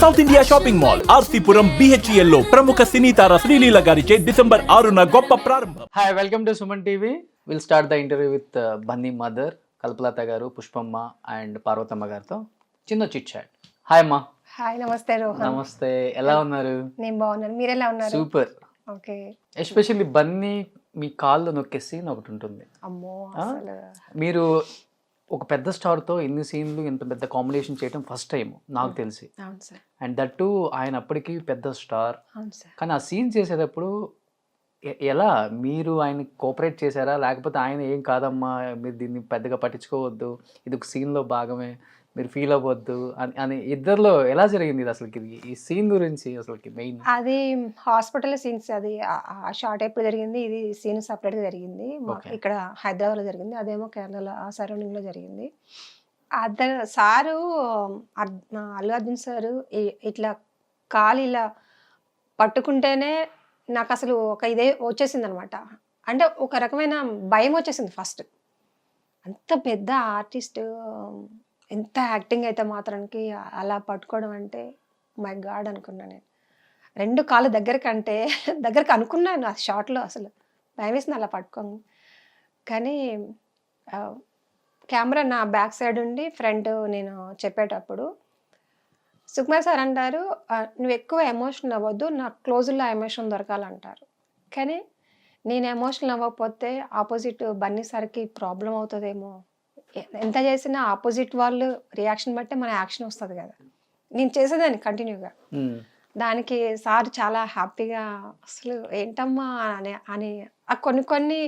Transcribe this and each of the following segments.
South India shopping mall RC Puram BHEL లో ప్రముఖ సినీ తార శ్రీలీల గారిచే డిసెంబర్ 6న గొప్ప ప్రారంభం. Hi, welcome to Suman TV. Will start the interview with Bunny mother Kalpalatha గారు, పుష్పమ్మ అండ్ పార్వతమ్మ గారితో చిన్న చిట్ చాట్. హాయ్ అమ్మా. హాయ్, నమస్తే రోహన్. నమస్తే, ఎలా ఉన్నారు? నేను బాగున్నాను, మీరు ఎలా ఉన్నారు? సూపర్. ఓకే. ఎస్పెషల్లీ బన్నీ మీ కాళ్ళు నొక్కే సీన్ ఒకటి ఉంటుంది. అమ్మో, అసలు మీరు ఒక పెద్ద స్టార్తో ఇన్ని సీన్లు ఇంత పెద్ద కాంబినేషన్ చేయడం ఫస్ట్ టైం నాకు తెలిసి. అవును సార్. అండ్ దట్ టు ఆయన అప్పటికి పెద్ద స్టార్. అవును సార్. కానీ ఆ సీన్ చేసేటప్పుడు ఎలా మీరు ఆయన కోఆపరేట్ చేశారా, లేకపోతే ఆయన ఏం కాదమ్మా మీరు దీన్ని పెద్దగా పట్టించుకోవద్దు, ఇది ఒక సీన్లో భాగమే, మీరు ఫీల్ అవ్వద్దు అని ఇద్దరిలో ఎలా జరిగింది ఇది అసలుకి? ఈ సీన్ గురించి అసలుకి మెయిన్ అది హాస్పిటల్ సీన్స్. అది ఆ షార్ట్ ఎప్పుడు జరిగింది, ఇది సీన్ సపరేట్గా జరిగింది. ఇక్కడ హైదరాబాద్లో జరిగింది, అదేమో కేరళలో ఆ సరౌండింగ్లో జరిగింది. సారు అల్లు అర్జున్ సారు ఇట్లా కాలు ఇలా పట్టుకుంటేనే నాకు అసలు ఒక ఇదే వచ్చేసింది అనమాట. అంటే ఒక రకమైన భయం వచ్చేసింది ఫస్ట్. అంత పెద్ద ఆర్టిస్ట్ ఎంత యాక్టింగ్ అయితే మాత్రానికి అలా పట్టుకోవడం అంటే మై గాడ్ అనుకున్నాను నేను. రెండు కాళ్ళు దగ్గరికి అనుకున్నాను ఆ షార్ట్లో. అసలు భయం వేసింది అలా పట్టుకోను. కానీ కెమెరా నా బ్యాక్ సైడ్ ఉండి ఫ్రంట్ నేను చెప్పేటప్పుడు సుకుమార్ సార్ అంటారు, నువ్వు ఎక్కువ ఎమోషనల్ అవ్వద్దు, నాకు క్లోజుల్లో ఎమోషన్ దొరకాలంటారు. కానీ నేను ఎమోషనల్ అవ్వకపోతే ఆపోజిట్ బన్నీ సార్కి ప్రాబ్లం అవుతుందేమో, ఎంత చేసినా ఆపోజిట్ వాళ్ళు రియాక్షన్ బట్టే మన యాక్షన్ వస్తుంది కదా. నేను చేసేదాన్ని కంటిన్యూగా. దానికి సార్ చాలా హ్యాపీగా అసలు ఏంటమ్మా అని కొన్ని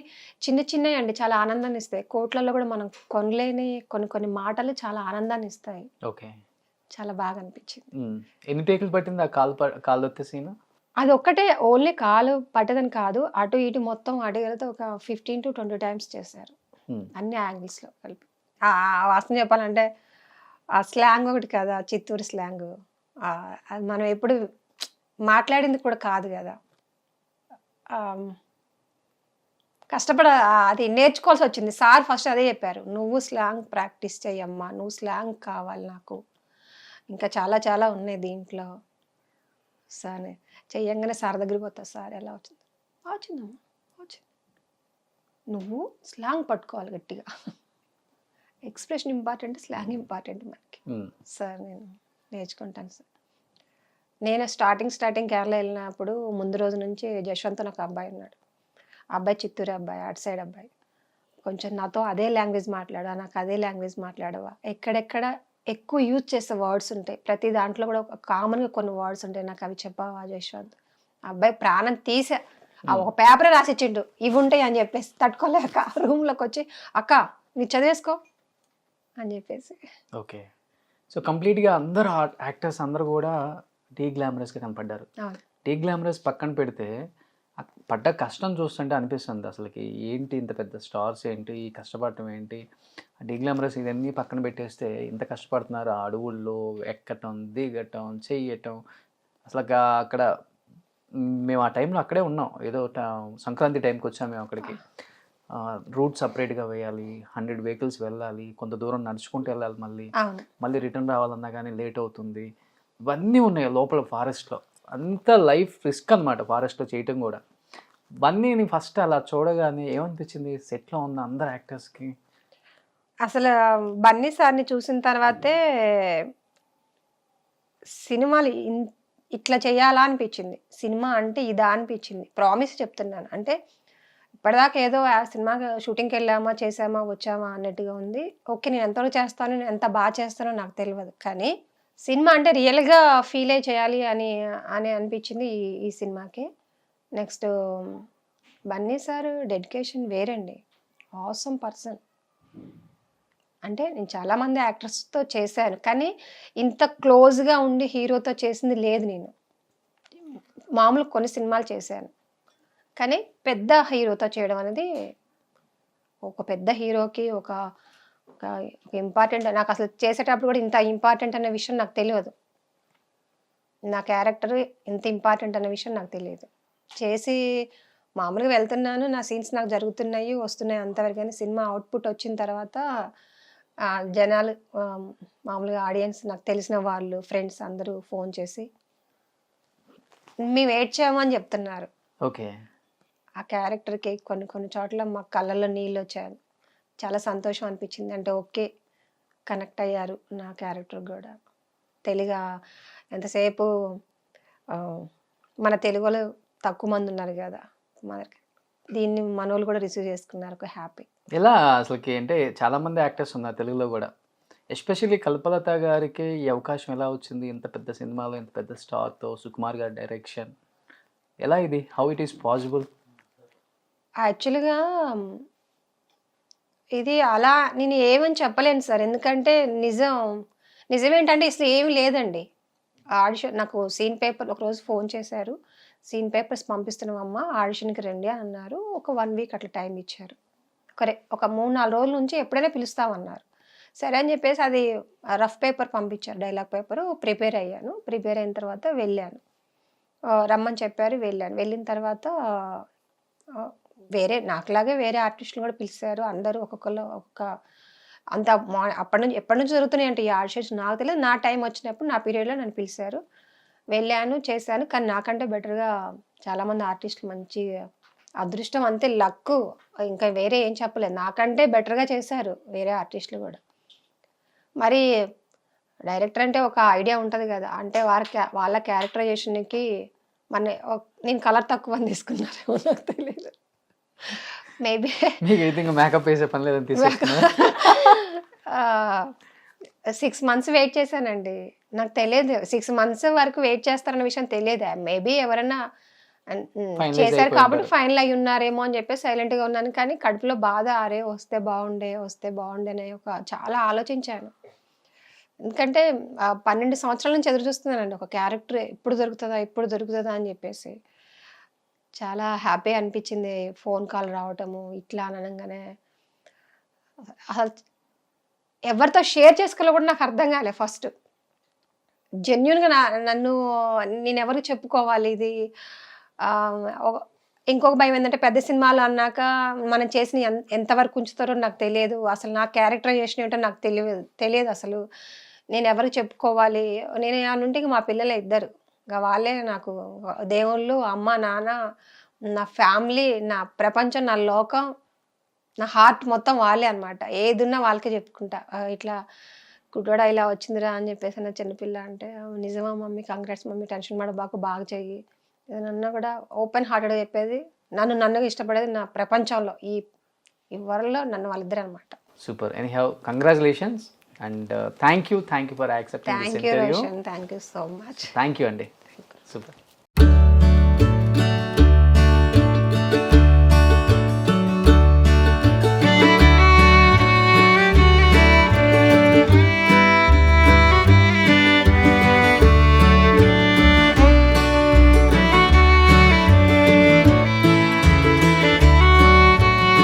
చిన్నవి అండి చాలా ఆనందాన్ని ఇస్తాయి. కోట్లలో కూడా మనం కొనలేని కొన్ని మాటలు చాలా ఆనందాన్ని ఇస్తాయి. ఓకే, చాలా బాగా అనిపించింది. ఎన్ని టేకులు పట్టింది ఆ కాలు వచ్చే సీన్? అది ఒక్కటే, ఓన్లీ కాలు పట్టదని కాదు, అటు ఇటు మొత్తం అడిగలితే ఒక 15 to 20 times చేశారు, అన్ని యాంగిల్స్లో కలిపి. ఆ వాసన చెప్పాలంటే ఆ స్లాంగ్ ఒకటి కదా, చిత్తూరు స్లాంగ్. అది మనం ఎప్పుడు మాట్లాడింది కూడా కాదు కదా. అది నేర్చుకోవాల్సి వచ్చింది. సార్ ఫస్ట్ అదే చెప్పారు, నువ్వు స్లాంగ్ ప్రాక్టీస్ చెయ్యమ్మా, నువ్వు స్లాంగ్ కావాలి నాకు, ఇంకా చాలా చాలా ఉన్నాయి దీంట్లో. సార్ చెయ్యంగానే సార్ దగ్గరికి పోతా, సార్ ఎలా వచ్చింది? వచ్చిందమ్మా, వచ్చింది. నువ్వు స్లాంగ్ పట్టుకోవాలి గట్టిగా, ఎక్స్ప్రెషన్ ఇంపార్టెంట్, స్లాంగ్ ఇంపార్టెంట్ మనకి. సార్ నేను నేర్చుకుంటాను సార్. నేను స్టార్టింగ్ కేరళ వెళ్ళినప్పుడు ముందు రోజు నుంచి జశ్వంత్ నాకు అబ్బాయి ఉన్నాడు. అబ్బాయి చిత్తూరు అబ్బాయి, అటు సైడ్ అబ్బాయి. కొంచెం నాతో అదే లాంగ్వేజ్ మాట్లాడా, నాకు అదే లాంగ్వేజ్ మాట్లాడవా, ఎక్కడెక్కడ ఎక్కువ యూజ్ చేసే వర్డ్స్ ఉంటాయి, ప్రతి దాంట్లో కూడా ఒక కామన్గా కొన్ని వర్డ్స్ ఉంటాయి, నాకు అవి చెప్పావా జశ్వంత్. అబ్బాయి ప్రాణం తీసే ఒక పేపరే రాసిచ్చిండు, ఇవి ఉంటాయి అని చెప్పేసి తట్టుకోలేక రూమ్లోకి వచ్చి, అక్క నీ చదివేసుకో అని చెప్పేసి. ఓకే, సో కంప్లీట్గా అందరు యాక్టర్స్ అందరు కూడా డీ గ్లామరస్గా కనపడ్డారు. డీ గ్లామరస్ పక్కన పెడితే పడ్డ కష్టం చూస్తుంటే అనిపిస్తుంది అసలుకి ఏంటి ఇంత పెద్ద స్టార్స్ ఏంటి ఈ కష్టపడటం ఏంటి, డీ గ్లామరస్ ఇవన్నీ పక్కన పెట్టేస్తే ఇంత కష్టపడుతున్నారు, ఆ అడవుల్లో ఎక్కటం దిగటం చెయ్యటం. అసలు అక్కడ మేము ఆ టైంలో అక్కడే ఉన్నాం, ఏదో సంక్రాంతి టైంకి వచ్చాము మేము అక్కడికి. రూట్ సపరేట్గా వేయాలి, 100 vehicles వెళ్ళాలి, కొంత దూరం నడుచుకుంటూ వెళ్ళాలి, మళ్ళీ రిటర్న్ రావాలన్నా కానీ లేట్ అవుతుంది. ఇవన్నీ ఉన్నాయి లోపల ఫారెస్ట్లో, అంత లైఫ్ రిస్క్ అనమాట ఫారెస్ట్లో చేయటం కూడా. బన్నీని ఫస్ట్ అలా చూడగానే ఏమనిపించింది సెట్లో ఉన్న అందరు యాక్టర్స్కి? అసలు బన్నీ సార్ని చూసిన తర్వాతే సినిమాలు ఇట్లా చేయాలా అనిపించింది, సినిమా అంటే ఇదా అనిపించింది. ప్రామిస్ చెప్తున్నాను. అంటే ఇప్పటిదాకా ఏదో ఆ సినిమా షూటింగ్కి వెళ్ళామా చేసామా వచ్చామా అన్నట్టుగా ఉంది. ఓకే, నేను ఎంతవరకు చేస్తాను, నేను ఎంత బాగా చేస్తానో నాకు తెలియదు, కానీ సినిమా అంటే రియల్గా ఫీల్ అయ్యి చేయాలి అని అనిపించింది ఈ సినిమాకి. నెక్స్ట్ బన్నీ సార్ డెడికేషన్ వేరండి, ఆసమ్ పర్సన్. అంటే నేను చాలామంది యాక్టర్స్తో చేశాను, కానీ ఇంత క్లోజ్గా ఉండి హీరోతో చేసింది లేదు. నేను మామూలు కొన్ని సినిమాలు చేశాను, కానీ పెద్ద హీరోతో చేయడం అనేది, ఒక పెద్ద హీరోకి ఒక ఇంపార్టెంట్, నాకు అసలు చేసేటప్పుడు కూడా ఇంత ఇంపార్టెంట్ అనే విషయం నాకు తెలియదు, నా క్యారెక్టర్ ఇంత ఇంపార్టెంట్ అనే విషయం నాకు తెలియదు. చేసి మామూలుగా వెళ్తున్నాను, నా సీన్స్ నాకు జరుగుతున్నాయి వస్తున్నాయి అంతవరకు, కానీ సినిమా అవుట్పుట్ వచ్చిన తర్వాత జనాలు మామూలుగా ఆడియన్స్, నాకు తెలిసిన వాళ్ళు, ఫ్రెండ్స్ అందరూ ఫోన్ చేసి మేము ఏడ్చామని చెప్తున్నారు. ఓకే. ఆ క్యారెక్టర్కి కొన్ని చోట్ల మా కళ్ళల్లో నీళ్ళు వచ్చాయి. చాలా సంతోషం అనిపించింది. అంటే ఓకే, కనెక్ట్ అయ్యారు నా క్యారెక్టర్ కూడా. తెలుగు ఎంతసేపు మన తెలుగులో తక్కువ మంది ఉన్నారు కదా, మనకి దీన్ని మనోళ్ళు కూడా రిసీవ్ చేసుకున్నారు. ఒక హ్యాపీ. ఎలా అసలుకి అంటే చాలా మంది యాక్టర్స్ ఉన్నారు తెలుగులో కూడా, ఎస్పెషల్లీ కల్పలత గారికి ఈ అవకాశం ఎలా వచ్చింది? ఇంత పెద్ద సినిమాలో ఇంత పెద్ద స్టార్తో, సుకుమార్ గారి డైరెక్షన్, ఎలా ఇది, హౌ ఇట్ ఈస్ పాసిబుల్? యాక్చువల్గా ఇది అలా నేను ఏమని చెప్పలేను సార్. ఎందుకంటే నిజమేంటంటే అసలు ఏమి లేదండి. ఆడిషన్ నాకు సీన్ పేపర్ ఒకరోజు ఫోన్ చేశారు. సీన్ పేపర్స్ పంపిస్తున్నామమ్మా, ఆడిషన్కి రండి అని అన్నారు. ఒక 1 వీక్ అట్లా టైం ఇచ్చారు. ఒక 3-4 రోజుల నుంచి ఎప్పుడైనా పిలుస్తామన్నారు. సరే అని చెప్పేసి అది రఫ్ పేపర్ పంపించారు, డైలాగ్ పేపరు. ప్రిపేర్ అయ్యాను. ప్రిపేర్ అయిన తర్వాత వెళ్ళాను. రమ్మని చెప్పారు, వెళ్ళాను. వెళ్ళిన తర్వాత నాకులాగే వేరే ఆర్టిస్టులు కూడా పిలిచారు. అందరూ ఒక్కొక్కరు అంత ఎప్పటి నుంచి జరుగుతున్నాయి అంటే ఈ ఆడిషన్స్ నాకు తెలియదు. నా టైం వచ్చినప్పుడు నా పీరియడ్లో నన్ను పిలిచారు. వెళ్ళాను, చేశాను. కానీ నాకంటే బెటర్గా చాలామంది ఆర్టిస్టులు, మంచి అదృష్టం అంతే, లక్కు, ఇంకా వేరే ఏం చెప్పలేదు, నాకంటే బెటర్గా చేశారు వేరే ఆర్టిస్టులు కూడా. మరి డైరెక్టర్ అంటే ఒక ఐడియా ఉంటుంది కదా, అంటే వాళ్ళ క్యారెక్టరైజేషన్కి నేను కలర్ తక్కువ అని తీసుకున్నారేమో నాకు తెలియదు. మేబీ మీకు అయితే ఇంకా మేకప్ వేసే పని లేదని తీసుకున్నా. 6 months వెయిట్ చేశానండి. నాకు తెలియదు 6 months వరకు వెయిట్ చేస్తారన్న విషయం తెలియదు. మేబీ ఎవరైనా చేశారు కాబట్టి ఫైనల్ అయ్యి ఉన్నారేమో అని చెప్పి సైలెంట్గా ఉన్నాను. కానీ కడుపులో బాధ, అరే వస్తే బాగుండే అనే చాలా ఆలోచించాను. ఎందుకంటే 12 సంవత్సరాల నుంచి ఎదురు చూస్తున్నానండి ఒక క్యారెక్టర్ ఎప్పుడు దొరుకుతుందా అని చెప్పేసి. చాలా హ్యాపీ అనిపించింది ఫోన్ కాల్ రావటము, ఇట్లా అనగానే. అసలు ఎవరితో షేర్ చేసుకోవాలో కూడా నాకు అర్థం కాలే ఫస్ట్. జెన్యున్గా నేను ఎవరికి చెప్పుకోవాలి ఇది. ఇంకొక భయం ఏంటంటే పెద్ద సినిమాలు అన్నాక మనం చేసిన ఎంతవరకు ఉంచుతారో నాకు తెలియదు. అసలు నా క్యారెక్టరైజేషన్ ఏంటో నాకు తెలియదు అసలు. నేను ఎవరికి చెప్పుకోవాలి? నేను నుండి మా పిల్లలు ఇద్దరు, ఇంకా వాళ్ళే నాకు దేవుళ్ళు, అమ్మ నాన్న, నా ఫ్యామిలీ, నా ప్రపంచం, నా లోకం, నా హార్ట్ మొత్తం వాళ్ళే అనమాట. ఏదున్నా వాళ్ళకే చెప్పుకుంటా. ఇట్లా గుడ్డోడా ఇలా వచ్చిందిరా అని చెప్పేసి నా చిన్నపిల్ల అంటే, నిజమా మమ్మీ, కంగ్రాట్స్ మమ్మీ, టెన్షన్ బాగా చెయ్యి, ఏదన్నా కూడా ఓపెన్ హార్టెడ్గా చెప్పేది. నన్నుగా ఇష్టపడేది నా ప్రపంచంలో ఈ వరల్డ్లో నన్ను వాళ్ళిద్దరే అనమాట. Super. Anyhow congratulations and thank you for accepting this interview. Thank you so much. Thank you అండి. సూపర్.